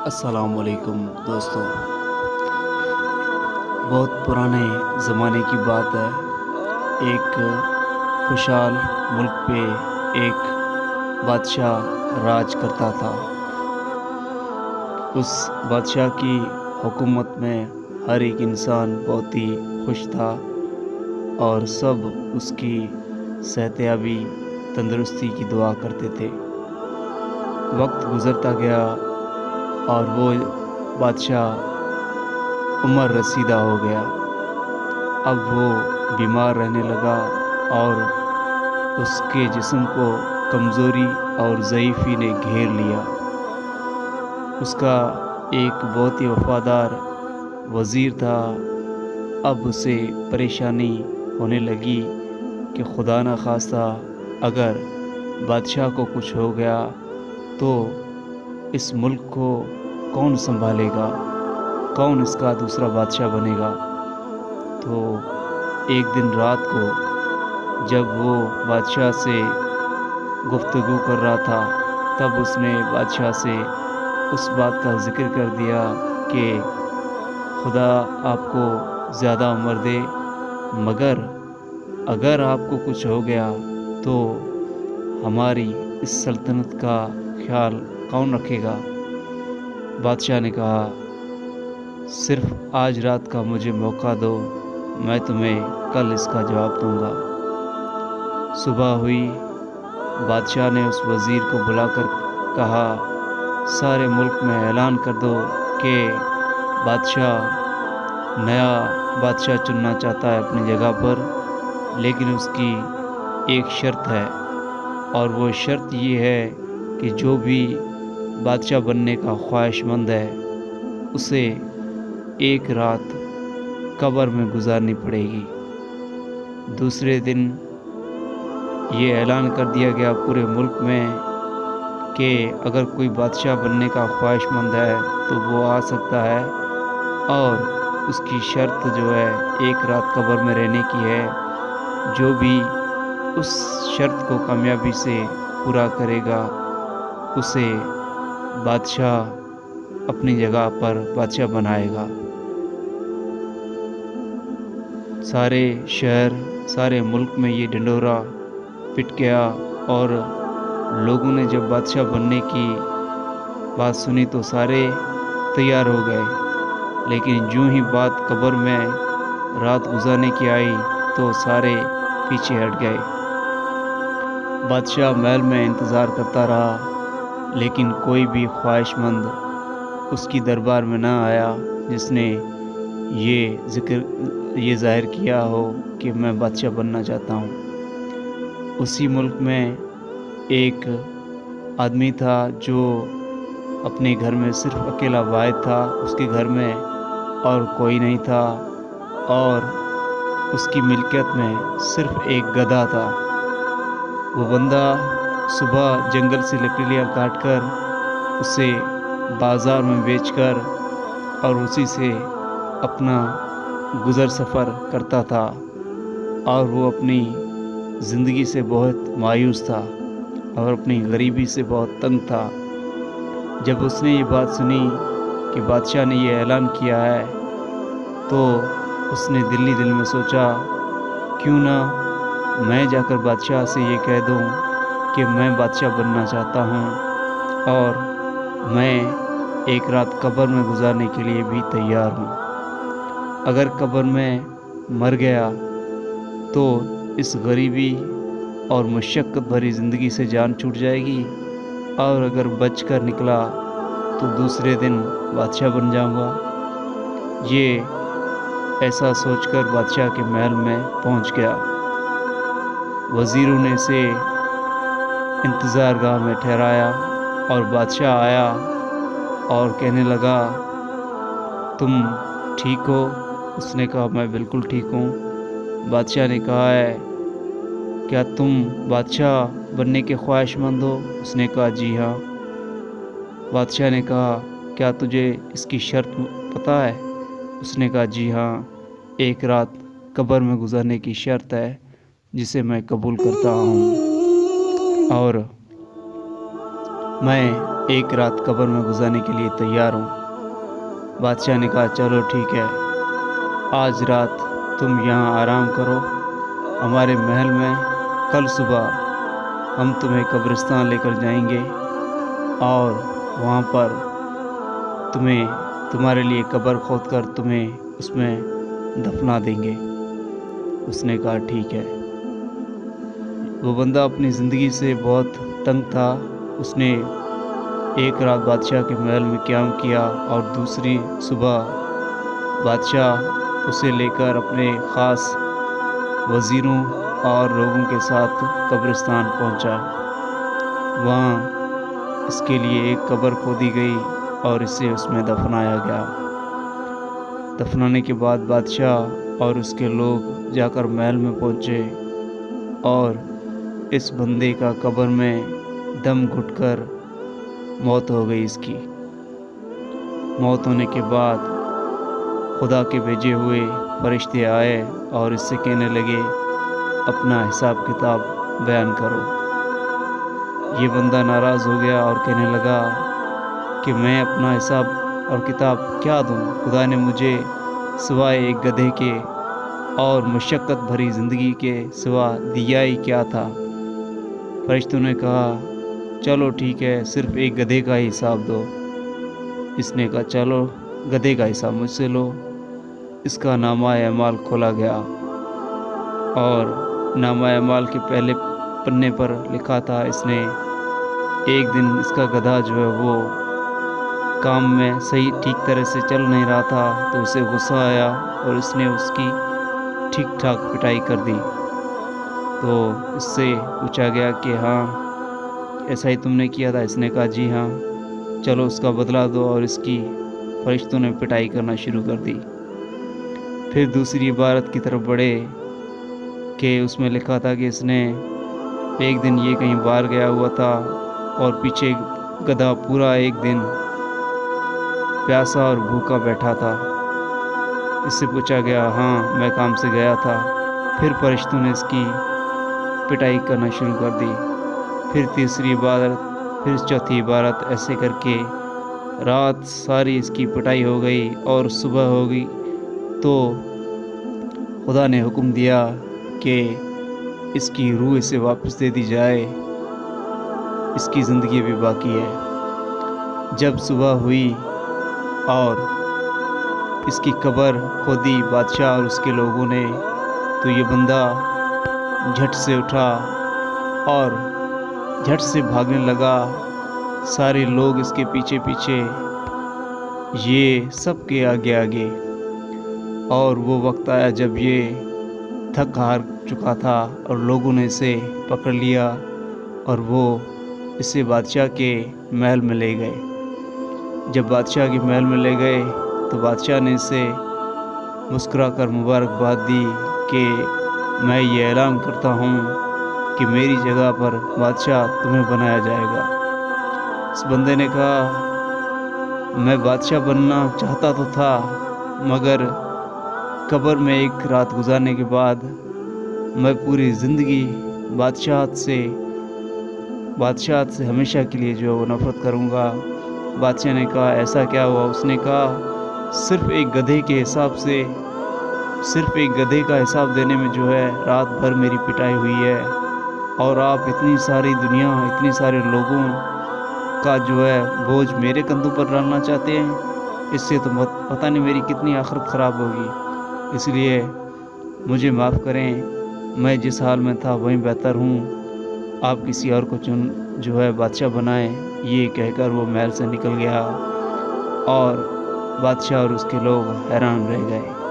السلام علیکم دوستو، بہت پرانے زمانے کی بات ہے۔ ایک خوشحال ملک پہ ایک بادشاہ راج کرتا تھا۔ اس بادشاہ کی حکومت میں ہر ایک انسان بہت ہی خوش تھا اور سب اس کی صحتیابی تندرستی کی دعا کرتے تھے۔ وقت گزرتا گیا اور وہ بادشاہ عمر رسیدہ ہو گیا۔ اب وہ بیمار رہنے لگا اور اس کے جسم کو کمزوری اور ضعیفی نے گھیر لیا۔ اس کا ایک بہت ہی وفادار وزیر تھا۔ اب اسے پریشانی ہونے لگی کہ خدا نخواستہ اگر بادشاہ کو کچھ ہو گیا تو اس ملک کو کون سنبھالے گا، کون اس کا دوسرا بادشاہ بنے گا۔ تو ایک دن رات کو جب وہ بادشاہ سے گفتگو کر رہا تھا تب اس نے بادشاہ سے اس بات کا ذکر کر دیا کہ خدا آپ کو زیادہ عمر دے، مگر اگر آپ کو کچھ ہو گیا تو ہماری اس سلطنت کا خیال کون رکھے گا۔ بادشاہ نے کہا صرف آج رات کا مجھے موقع دو، میں تمہیں کل اس کا جواب دوں گا۔ صبح ہوئی، بادشاہ نے اس وزیر کو بلا کر کہا سارے ملک میں اعلان کر دو کہ بادشاہ نیا بادشاہ چننا چاہتا ہے اپنی جگہ پر، لیکن اس کی ایک شرط ہے، اور وہ شرط یہ ہے کہ جو بھی بادشاہ بننے کا خواہش مند ہے اسے ایک رات قبر میں گزارنی پڑے گی۔ دوسرے دن یہ اعلان کر دیا گیا پورے ملک میں کہ اگر کوئی بادشاہ بننے کا خواہش مند ہے تو وہ آ سکتا ہے، اور اس کی شرط جو ہے ایک رات قبر میں رہنے کی ہے۔ جو بھی اس شرط کو کامیابی سے پورا کرے گا اسے بادشاہ اپنی جگہ پر بادشاہ بنائے گا۔ سارے شہر، سارے ملک میں یہ ڈنڈورا پٹ گیا اور لوگوں نے جب بادشاہ بننے کی بات سنی تو سارے تیار ہو گئے، لیکن جو ہی بات قبر میں رات گزارنے کی آئی تو سارے پیچھے ہٹ گئے۔ بادشاہ محل میں انتظار کرتا رہا، لیکن کوئی بھی خواہش مند اس کی دربار میں نہ آیا جس نے یہ ظاہر کیا ہو کہ میں بادشاہ بننا چاہتا ہوں۔ اسی ملک میں ایک آدمی تھا جو اپنے گھر میں صرف اکیلا واحد تھا، اس کے گھر میں اور کوئی نہیں تھا، اور اس کی ملکیت میں صرف ایک گدھا تھا۔ وہ بندہ صبح جنگل سے لکڑیاں کاٹ کر اسے بازار میں بیچ کر اور اسی سے اپنا گزر سفر کرتا تھا، اور وہ اپنی زندگی سے بہت مایوس تھا اور اپنی غریبی سے بہت تنگ تھا۔ جب اس نے یہ بات سنی کہ بادشاہ نے یہ اعلان کیا ہے تو اس نے دل میں سوچا کیوں نہ میں جا کر بادشاہ سے یہ کہہ دوں کہ میں بادشاہ بننا چاہتا ہوں اور میں ایک رات قبر میں گزارنے کے لیے بھی تیار ہوں۔ اگر قبر میں مر گیا تو اس غریبی اور مشقت بھری زندگی سے جان چھوٹ جائے گی، اور اگر بچ کر نکلا تو دوسرے دن بادشاہ بن جاؤں گا۔ یہ ایسا سوچ کر بادشاہ کے محل میں پہنچ گیا۔ وزیروں نے اسے انتظار گاہ میں ٹھہرایا اور بادشاہ آیا اور کہنے لگا تم ٹھیک ہو؟ اس نے کہا میں بالکل ٹھیک ہوں۔ بادشاہ نے کہا ہے کیا تم بادشاہ بننے کے خواہش مند ہو؟ اس نے کہا جی ہاں۔ بادشاہ نے کہا کیا تجھے اس کی شرط پتہ ہے؟ اس نے کہا جی ہاں، ایک رات قبر میں گزارنے کی شرط ہے جسے میں قبول کرتا ہوں، اور میں ایک رات قبر میں گزارنے کے لیے تیار ہوں۔ بادشاہ نے کہا چلو ٹھیک ہے، آج رات تم یہاں آرام کرو ہمارے محل میں، کل صبح ہم تمہیں قبرستان لے کر جائیں گے اور وہاں پر تمہارے لیے قبر کھود کر تمہیں اس میں دفنا دیں گے۔ اس نے کہا ٹھیک ہے۔ وہ بندہ اپنی زندگی سے بہت تنگ تھا۔ اس نے ایک رات بادشاہ کے محل میں قیام کیا اور دوسری صبح بادشاہ اسے لے کر اپنے خاص وزیروں اور لوگوں کے ساتھ قبرستان پہنچا۔ وہاں اس کے لیے ایک قبر کھودی گئی اور اسے اس میں دفنایا گیا۔ دفنانے کے بعد بادشاہ اور اس کے لوگ جا کر محل میں پہنچے اور اس بندے کا قبر میں دم گھٹ کر موت ہو گئی۔ اس کی موت ہونے کے بعد خدا کے بھیجے ہوئے فرشتے آئے اور اس سے کہنے لگے اپنا حساب کتاب بیان کرو۔ یہ بندہ ناراض ہو گیا اور کہنے لگا کہ میں اپنا حساب اور کتاب کیا دوں؟ خدا نے مجھے سوائے ایک گدھے کے اور مشقت بھری زندگی کے سوا دیا ہی کیا تھا؟ فرشتوں نے کہا چلو ٹھیک ہے، صرف ایک گدھے کا ہی حساب دو۔ اس نے کہا چلو گدھے کا حساب مجھ سے لو۔ اس کا نامہ اعمال کھولا گیا اور نامہ اعمال کے پہلے پنے پر لکھا تھا اس نے ایک دن اس کا گدھا جو ہے وہ کام میں صحیح ٹھیک طرح سے چل نہیں رہا تھا، تو اسے غصہ آیا اور اس نے اس کی ٹھیک ٹھاک پٹائی کر دی۔ تو اس سے پوچھا گیا کہ ہاں ایسا ہی تم نے کیا تھا؟ اس نے کہا جی ہاں، چلو اس کا بدلہ دو، اور اس کی فرشتوں نے پٹائی کرنا شروع کر دی۔ پھر دوسری عبارت کی طرف بڑھے کہ اس میں لکھا تھا کہ اس نے ایک دن یہ کہیں باہر گیا ہوا تھا اور پیچھے گدھا پورا ایک دن پیاسا اور بھوکا بیٹھا تھا۔ اس سے پوچھا گیا ہاں میں کام سے گیا تھا۔ پھر فرشتوں نے اس کی پٹائی کرنا شروع کر دی۔ پھر تیسری عبارت، پھر چوتھی عبارت، ایسے کر کے رات ساری اس کی پٹائی ہو گئی اور صبح ہو گئی تو خدا نے حکم دیا کہ اس کی روح اسے واپس دے دی جائے، اس کی زندگی بھی باقی ہے۔ جب صبح ہوئی اور اس کی قبر کھودی بادشاہ اور اس کے لوگوں نے، تو یہ بندہ جھٹ سے اٹھا اور جھٹ سے بھاگنے لگا۔ سارے لوگ اس کے پیچھے پیچھے، یہ سب کے آگے آگے۔ اور وہ وقت آیا جب یہ تھک ہار چکا تھا اور لوگوں نے اسے پکڑ لیا اور وہ اسے بادشاہ کے محل میں لے گئے۔ جب بادشاہ کے محل میں لے گئے تو بادشاہ نے اسے مسکرا کر مبارکباد دی کہ میں یہ اعلان کرتا ہوں کہ میری جگہ پر بادشاہ تمہیں بنایا جائے گا۔ اس بندے نے کہا میں بادشاہ بننا چاہتا تو تھا، مگر قبر میں ایک رات گزارنے کے بعد میں پوری زندگی بادشاہت سے ہمیشہ کے لیے جو ہے وہ نفرت کروں گا۔ بادشاہ نے کہا ایسا کیا ہوا؟ اس نے کہا صرف ایک گدھے کے حساب سے، صرف ایک گدھے کا حساب دینے میں جو ہے رات بھر میری پٹائی ہوئی ہے، اور آپ اتنی ساری دنیا، اتنے سارے لوگوں کا جو ہے بوجھ میرے کندھوں پر ڈالنا چاہتے ہیں؟ اس سے تو پتہ نہیں میری کتنی آخرت خراب ہوگی۔ اس لیے مجھے معاف کریں، میں جس حال میں تھا وہیں بہتر ہوں، آپ کسی اور کو جو ہے بادشاہ بنائیں۔ یہ کہہ کر وہ محل سے نکل گیا اور بادشاہ اور اس کے لوگ حیران رہ گئے۔